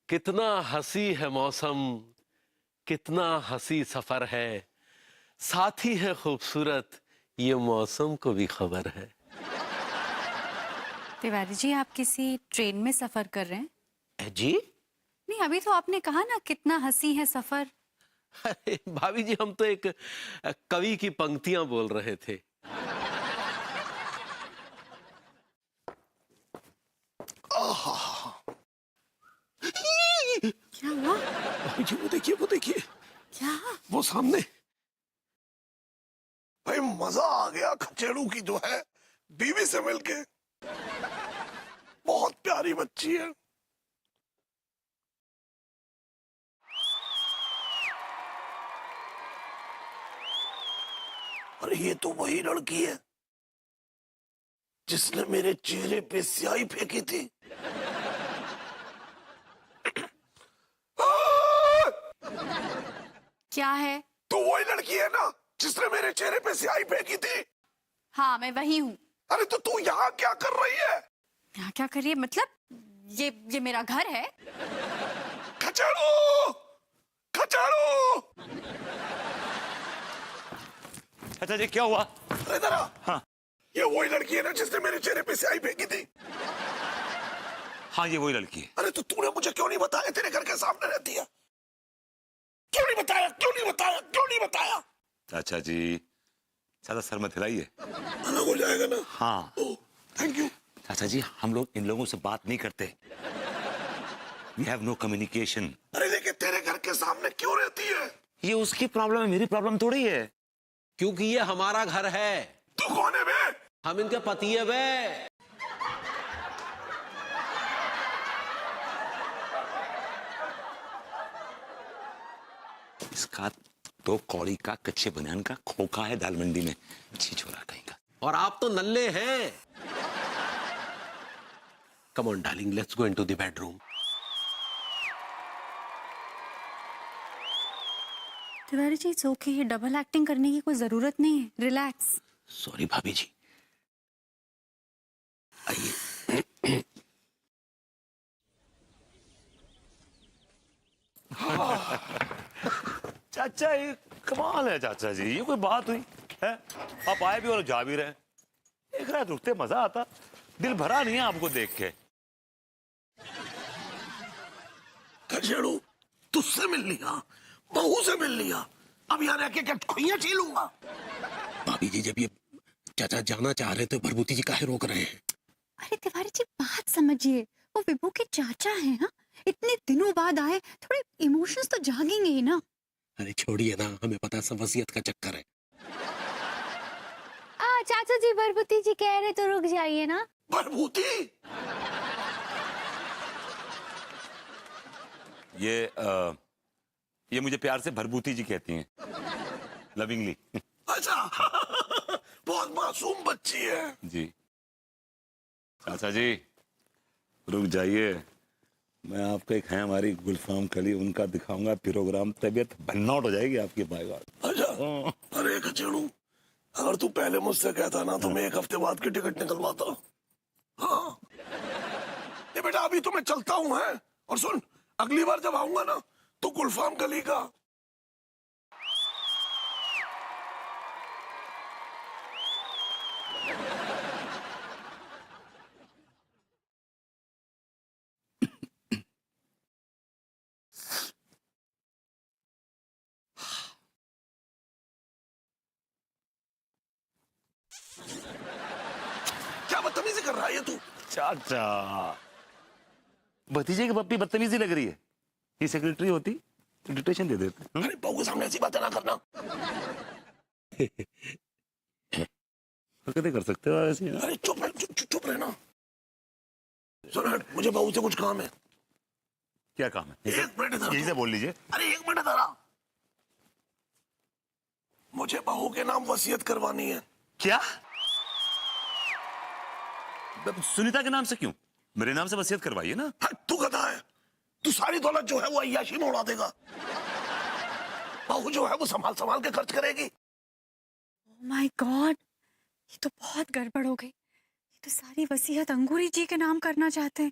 कितना हंसी है मौसम, कितना हंसी सफर है, साथी है खूबसूरत, ये मौसम को भी खबर है। तिवारी जी, आप किसी ट्रेन में सफर कर रहे हैं? जी? नहीं, अभी तो आपने कहा ना कितना हंसी है सफर। अरे भाभी जी, हम तो एक कवि की पंक्तियां बोल रहे थे। क्या हुआ? भाभी जी, वो देखिए क्या? वो सामने। भाई मजा आ गया खचेड़ू की जो है बीवी से मिलके। बहुत प्यारी बच्ची है। अरे ये तो वही लड़की है जिसने मेरे चेहरे पे स्याही फेंकी थी। क्या है? तो वही लड़की है ना जिसने मेरे चेहरे पे स्याही फेंकी थी। हाँ, मैं वही हूँ। अरे तो तू यहाँ क्या कर रही है? यहाँ क्या करिए मतलब? ये मेरा घर है। खचेड़ू, खचेड़ू। अच्छा जी, क्या हुआ? अरे इधर आ। हाँ ये वही लड़की है ना जिसने मेरे चेहरे पे स्याही फेंकी थी। हाँ, ये वही लड़की है। अरे तो तूने मुझे क्यों नहीं बताया? तेरे घर के सामने रहती है। क्यों नहीं बताया? क्यों नहीं बताया? क्यों नहीं बताया? चाचा जी, ज्यादा सर मत हिलाइए। अलग हो जाएगा ना। हाँ ओह, थैंक यू। चाचा जी, हम लोग इन लोगों से बात नहीं करते। We have no communication. अरे लेकिन तेरे घर के सामने क्यों रहती है? ये उसकी प्रॉब्लम है, मेरी प्रॉब्लम थोड़ी है। क्योंकि ये हमारा घर है। तू कौन है बे? हम इनके पति है बे। इसका तो कौड़ी का कच्चे बनियान का खोखा है दाल मंडी में। छी छोरा कहीं का। और आप तो नल्ले हैं। Come on darling, let's go into the bedroom. Tiwari ji, it's okay, ये डबल एक्टिंग करने की कोई जरूरत नहीं है। रिलैक्स। सॉरी भाभी जी, आइए। चाचा, ये कमाल है चाचा जी, ये कोई बात हुई है? आप आए भी और जा भी रहे। एक रात रुकते मजा आता। दिल भरा नहीं है आपको देख के। खचेड़ू, तुझसे मिल लिया, बहू से मिल लिया, अब यहाँ रह के क्या ठोइयां छीलूंगा? भाभी जी, जब ये चाचा जाना चाह रहे थे, भरभूति जी काहे रोक रहे हैं? अरे तिवारी जी, बात समझिए, वो विभू के चाचा हैं। हाँ, इतने दिनों बाद आए, थोड़े इमोशंस तो जागेंगे ही ना। अरे छोड़िए ना, हमें पता है सब वसीयत का चक्कर है। चाचा जी, भरभूति जी कह रहे तो रुक जाइए ना। भरभूति? ये मुझे प्यार से भरभूति जी कहती हैं, लविंगली। अच्छा। बहुत मासूम बच्ची है। जी चाचा जी, रुक जाइए। मैं आपको एक है हमारी गुलफाम कली, उनका दिखाऊंगा प्रोग्राम। तबीयत बनौट हो जाएगी आपकी। Bye bye. अच्छा। अरे खचेड़ू, अगर तू पहले मुझसे कहता ना तो मैं एक हफ्ते बाद की टिकट निकलवाता। हाँ। ये बेटा, अभी तो मैं चलता हूँ है। और सुन, अगली बार जब आऊंगा ना तो गुलफाम गली का क्या बदतमीजी कर रहा है ये तू? चाचा, भतीजे की पप्पी बदतमीजी लग रही है। ये सेक्रेटरी होती तो डिटेशन दे देते। अरे बहू के सामने ऐसी बातें ना करना। हरकतें कर सकते हो ऐसे। अरे चुप रह, चुप रहना। सुन हट, मुझे बहू से कुछ काम है। क्या काम है? एक मिनट इधर। यही से बोल लीजिए। अरे एक मिनट इधर आ। मुझे बहू के नाम वसीयत करवानी है। क्या? सुनीता के नाम से क्यों? मेरे नाम से वसीयत करवाइए ना। हाँ, तू गधा है। तू सारी दौलत जो है वो अय्याशी में उड़ा देगा। बहू जो है वो संभाल संभाल के खर्च करेगी। माय गॉड, ये तो बहुत गड़बड़ हो गई। ये तो सारी वसीयत अंगूरी जी के नाम करना चाहते हैं।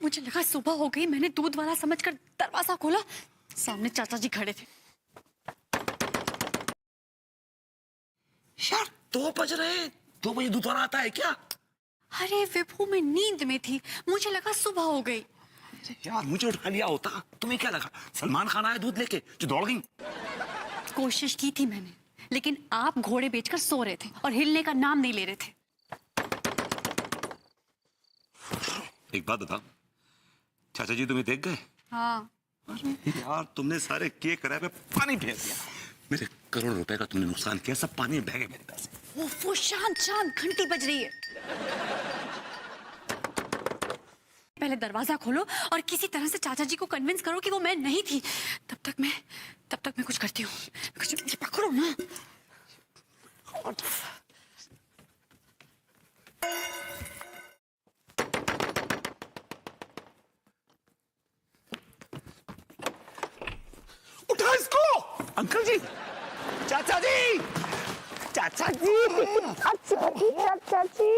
मुझे लगा सुबह हो गई, मैंने दूध वाला समझकर दरवाजा खोला, सामने चाचा जी खड़े थे। यार 2 बज रहे हैं, 2 बजे दूध वाला आता है क्या? अरे विभू, मैं नींद में थी, मुझे लगा सुबह हो गई। यार मुझे उठा लिया होता, तुम्हें क्या लगा सलमान खान आया दूध लेके जो दौड़ गई? कोशिश की थी मैंने, लेकिन आप घोड़े बेचकर सो रहे थे और हिलने का नाम नहीं ले रहे थे। एक बात बताओ, चाचा जी तुम्हें देख गए? हाँ। अरे यार, तुमने सारे केक कराए पे पानी फेर दिया। मेरे करोड़ रुपए का तुमने नुकसान किया, सब पानी में बह गए मेरे पैसे। वो शांत शांत, घंटी बज रही है। पहले दरवाजा खोलो और किसी तरह से चाचा जी को कन्विंस करो कि वो मैं नहीं थी। तब तक मैं कुछ करती हूँ। कुछ पकड़ो ना। उठा इसको। अंकल जी, चाचा जी, चाचा जी, चाचा जी,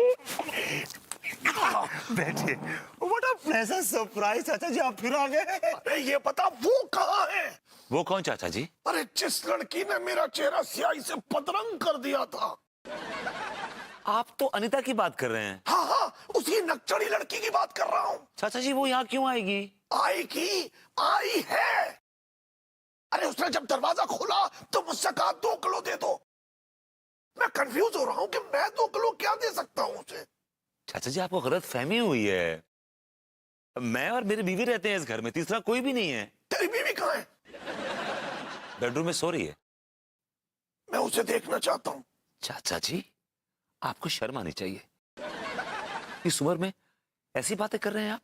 बैठिए। व्हाट अ प्लेजेंट सरप्राइज, चाचा जी आप फिर आ गए। अरे ये बता वो कहाँ है? वो कौन चाचा जी? अरे जिस लड़की ने मेरा चेहरा स्याही से बदरंग कर दिया था। आप तो अनीता की बात कर रहे हैं। हाँ हाँ, उसी नकचड़ी लड़की की बात कर रहा हूँ। चाचा जी वो यहाँ क्यों आएगी? आएगी, आई है। अरे उसने जब दरवाजा खोला तो मुझसे कहा 2 किलो दे दो। मैं कंफ्यूज हो रहा हूँ कि मैं 2 किलो क्या दे सकता हूँ उसे। चाचा जी आपको गलत फहमी हुई है। मैं और मेरी बीवी रहते हैं इस घर में, तीसरा कोई भी नहीं है। तेरी बीवी कहाँ है? बेडरूम में सो रही है। मैं उसे देखना चाहता हूँ। चाचा जी आपको शर्म आनी चाहिए। इस उम्र में ऐसी बातें कर रहे हैं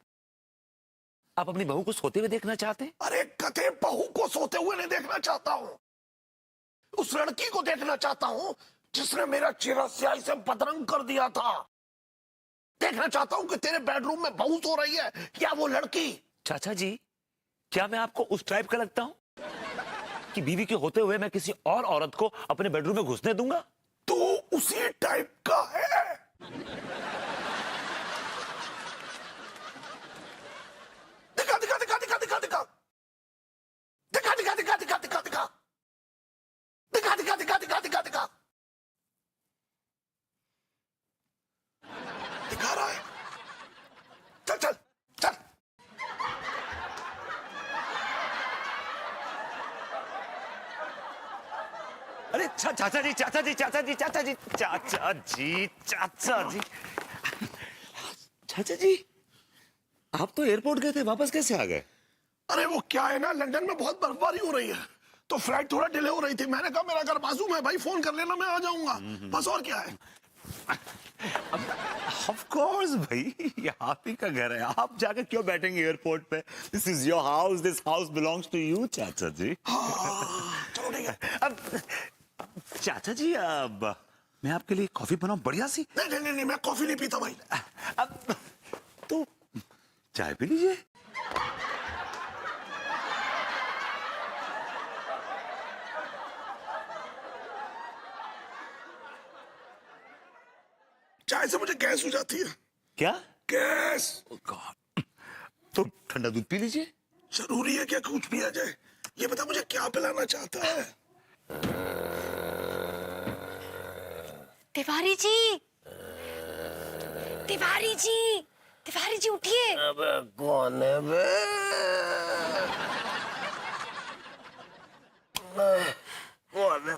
आप अपनी बहू को सोते हुए देखना चाहते हैं? अरे गधे, बहू को सोते हुए नहीं देखना चाहता हूँ, उस लड़की को देखना चाहता हूँ जिसने मेरा चेहरा स्याही से बदरंग कर दिया था। देखना चाहता हूँ कि तेरे बेडरूम में बहू सो रही है या वो लड़की। चाचा जी क्या मैं आपको उस टाइप का लगता हूं कि बीवी के होते हुए मैं किसी और औरत को अपने बेडरूम में घुसने दूंगा? तू उसी टाइप का है। दिखा दिखा दिखा दिखा दिखा दिखा दिखा दिखा दिखा दिखा दिखा दिखा दिखा दिखा दिखा दिखा दिखा दिखा दिखा रहा है। चल चल चल। अरे चाचा जी, चाचा जी, चाचा जी, चाचा जी, चाचा जी, चाचा जी, चाचा जी आप तो एयरपोर्ट गए थे, वापस कैसे आ गए? अरे वो क्या है ना, लंदन में बहुत बर्फबारी हो रही है तो फ्लाइट थोड़ा डिले हो रही थी। मैंने कहा मेरा घर बाजू में भाई, फोन कर लेना, मैं आ जाऊंगा। बस और क्या है। ऑफ कोर्स भाई, ये आप ही का घर है, आप जाकर क्यों बैठेंगे एयरपोर्ट पे? This is your house, this house belongs to you चाचा जी। चलो ठीक है। अब चाचा जी अब मैं आपके लिए कॉफी बनाऊं बढ़िया सी? नहीं नहीं नहीं, मैं कॉफी नहीं पीता भाई। अब तो चाय पी लीजिए। चाय से मुझे गैस हो जाती है। क्या? गैस। Oh God. तो ठंडा दूध पी लीजिए। जरूरी है क्या कुछ पिया जाए? ये बता मुझे क्या पिलाना चाहता है? तिवारी जी, तिवारी जी, तिवारी जी उठिए। अबे कौन है बे? कौन है?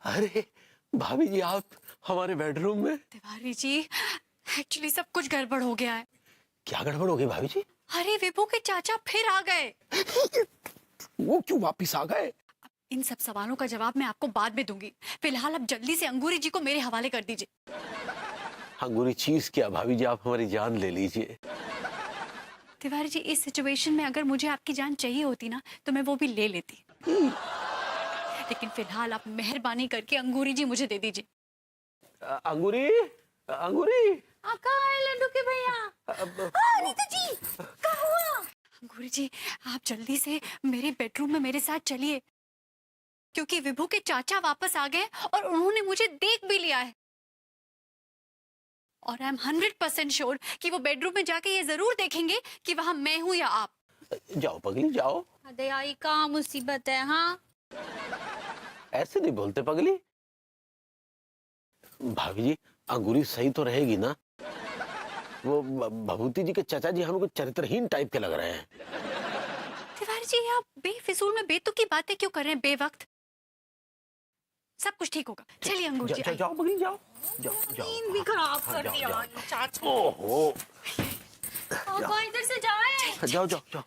अरे भाभी जी, आप हमारे बेडरूम में? तिवारी जी, एक्चुअली सब कुछ गड़बड़ हो गया है। क्या गड़बड़ हो गई भाभी जी? अरे विभू के चाचा फिर आ गए। वो क्यों वापिस आ गए? इन सब सवालों का जवाब मैं आपको बाद में दूंगी। फिलहाल आप जल्दी से अंगूरी जी को मेरे हवाले कर दीजिए। अंगूरी चीज क्या भाभी जी, आप हमारी जान ले लीजिए। तिवारी जी, इस सिचुएशन में अगर मुझे आपकी जान चाहिए होती ना तो मैं वो भी ले लेती, लेकिन फिलहाल आप मेहरबानी करके अंगूरी जी मुझे दे दीजिए। अंगूरी, अंगूरी। लड्डू के भैया। रीता जी, क्या हुआ? अंगूरी जी, आप जल्दी से मेरे बेडरूम में मेरे साथ चलिए, क्योंकि विभू के चाचा वापस आ गए और उन्होंने मुझे देख भी लिया है। और आई एम 100% श्योर कि वो बेडरूम में जाके ये जरूर देखेंगे कि वहां मैं हूं या आप। जाओ पगली जाओ, अरे आई का मुसीबत है। हाँ ऐसे नहीं बोलते पगली। भाभी जी अंगूरी सही तो रहेगी ना? वो भभूति जी के चाचा जी हमको चरित्रहीन टाइप के लग रहे हैं। तिवारी जी आप बेफिजूल में बेतुकी बातें क्यों कर रहे हैं बेवक्त? सब कुछ ठीक होगा, चलिए अंगूर जी आइए। जाओ पगली जाओ जाओ जाओ। नींद भी खराब कर दिया चाचा। ओहो पापा इधर से जाए। जाओ जाओ जाओ।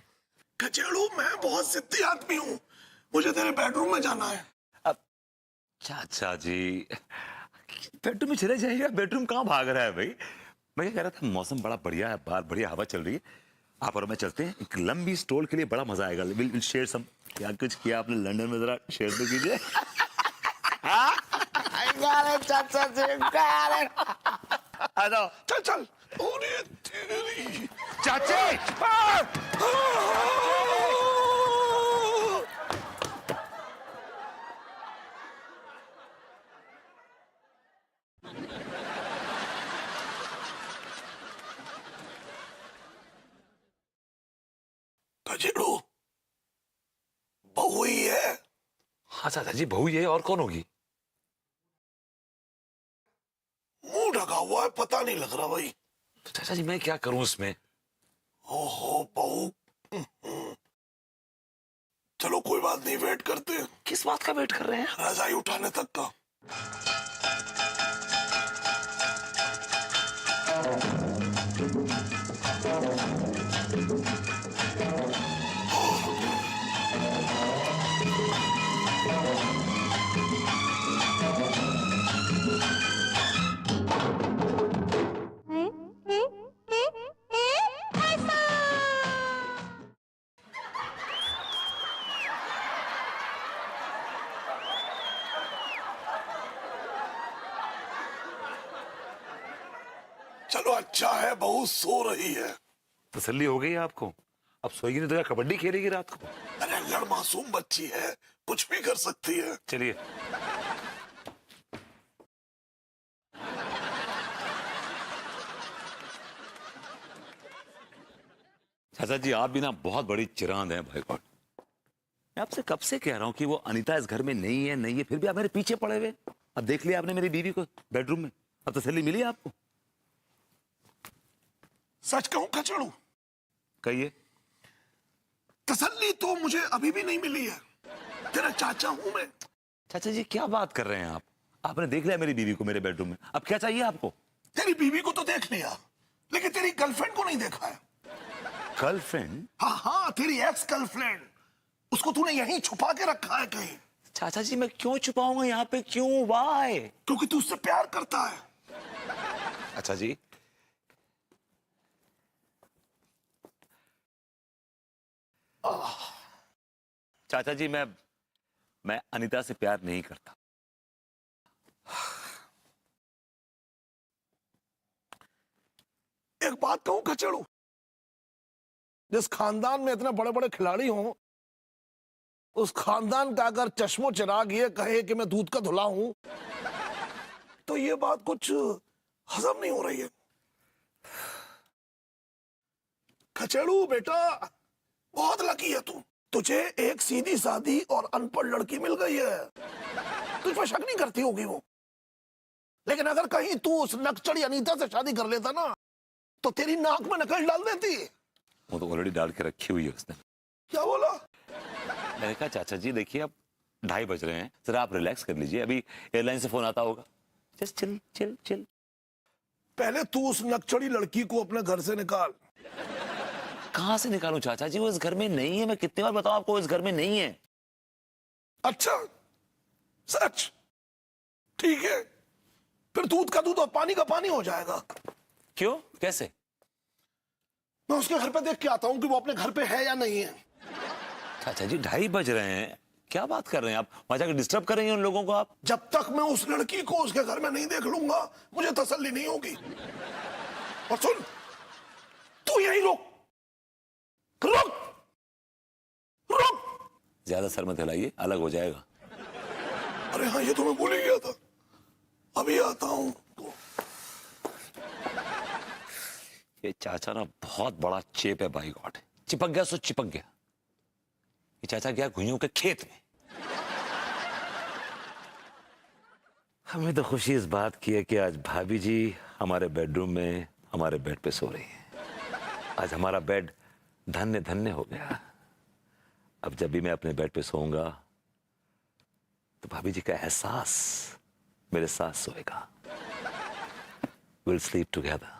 कचेड़ू मैं बहुत जिद्दी आदमी हूँ, मुझे तेरे बेडरूम में जाना है। चाचा जी बेडरूम में चले जाइए, बेडरूम कहाँ भाग रहा है भाई? मैं क्या कह रहा था, मौसम बड़ा बढ़िया है, बाहर बढ़िया हवा चल रही है, आप और मैं चलते हैं एक लंबी स्टोल के लिए, बड़ा मजा आएगा। Will share some. क्या कुछ किया आपने लंदन में, जरा शेयर तो कीजिए। चाचा जी आ जाओ। चल चल। अरे तेरी चाची कचेड़ू बहू ही है। हाँ चाचा जी बहू ये, और कौन होगी? मुंह ढका हुआ है, पता नहीं लग रहा भाई। तो चाचा जी मैं क्या करूं इसमें? ओहो बहू। चलो कोई बात नहीं, वेट करते हैं। किस बात का वेट कर रहे हैं? रजाई उठाने तक का। चलो अच्छा है, बहू सो रही है। तसल्ली हो गई आपको? अब सोएगी नहीं तो क्या कबड्डी खेलेगी रात को? अरे लड़ मासूम बच्ची है, कुछ भी कर सकती है। चलिए। चाचा जी आप भी ना बहुत बड़ी चिरांद हैं भाई गॉड। मैं आपसे कब से कह रहा हूं कि वो अनीता इस घर में नहीं है, फिर भी आप मेरे पीछे पड़े हुए। अब देख लिया आपने मेरी बीवी को बेडरूम में, अब तसल्ली मिली आपको? सच कहूं कचड़ू, कहिए। तसल्ली तो मुझे अभी भी नहीं मिली है। तेरा चाचा हूं मैं। चाचा जी क्या बात कर रहे हैं आप? आपने देख लिया मेरी बीवी को मेरे बेडरूम में, अब क्या चाहिए आपको? तेरी बीवी को तो देख लिया, लेकिन तेरी गर्लफ्रेंड को नहीं देखा है। गर्लफ्रेंड? हाँ हाँ, तेरी एक्स गर्लफ्रेंड, उसको तूने यहीं छुपा के रखा है कहीं। चाचा जी मैं क्यों छुपाऊंगा यहाँ पे, क्यों, वाई? क्योंकि तू उससे प्यार करता है। अच्छा जी चाचा जी मैं अनीता से प्यार नहीं करता। एक बात कहूं कचड़ू, जिस खानदान में इतने बड़े बड़े खिलाड़ी हों, उस खानदान का अगर चश्मो चिराग ये कहे कि मैं दूध का धुला हूं, तो ये बात कुछ हजम नहीं हो रही है। कचड़ू बेटा बहुत लकी है तू, तुझे एक सीधी सादी और अनपढ़ लड़की मिल गई है। तुझ पर शक नहीं करती होगी वो, लेकिन अगर कहीं तू उस नकचड़ी अनीता से शादी कर लेता ना, तो तेरी नाक में नकल डाल देती। वो तो ऑलरेडी डाल के रखी हुई है उसने। क्या बोला? मैंने कहा चाचा जी देखिए अब 2:30 बज रहे हैं, जरा आप रिलैक्स कर लीजिए, अभी एयरलाइन से फोन आता होगा। Just chill chill chill. पहले तू उस नकचड़ी लड़की को अपने घर से निकाल। कहां से निकालूं चाचा जी, वो इस घर में नहीं है। मैं कितनी बार बताऊं आपको, इस घर में नहीं है। अच्छा सच? ठीक है, फिर दूध का दूध और पानी का पानी हो जाएगा। क्यों, कैसे? मैं उसके घर पे देख के आता हूं कि वो अपने घर पे है या नहीं है। चाचा जी 2:30 बज रहे हैं, क्या बात कर रहे हैं आप? वहां जाकर डिस्टर्ब करेंगे उन लोगों को आप? जब तक मैं उस लड़की को उसके घर में नहीं देख लूंगा, मुझे तसल्ली नहीं होगी। और सुन, तू यहीं रुक रुक रुक। ज्यादा सर मत हिलाइए, अलग हो जाएगा। अरे हाँ, ये तो मैं भूल ही गया था, अभी आता हूं। ये चाचा ना बहुत बड़ा चेप है भाई गॉड। चिपक गया सो चिपक गया। ये चाचा गया घुइयों के खेत में। हमें तो खुशी इस बात की है कि आज भाभी जी हमारे बेडरूम में हमारे बेड पे सो रही है। आज हमारा बेड धन्य धन्य हो गया। अब जब भी मैं अपने बेड पे सोऊंगा तो भाभी जी का एहसास मेरे साथ सोएगा। We'll sleep together.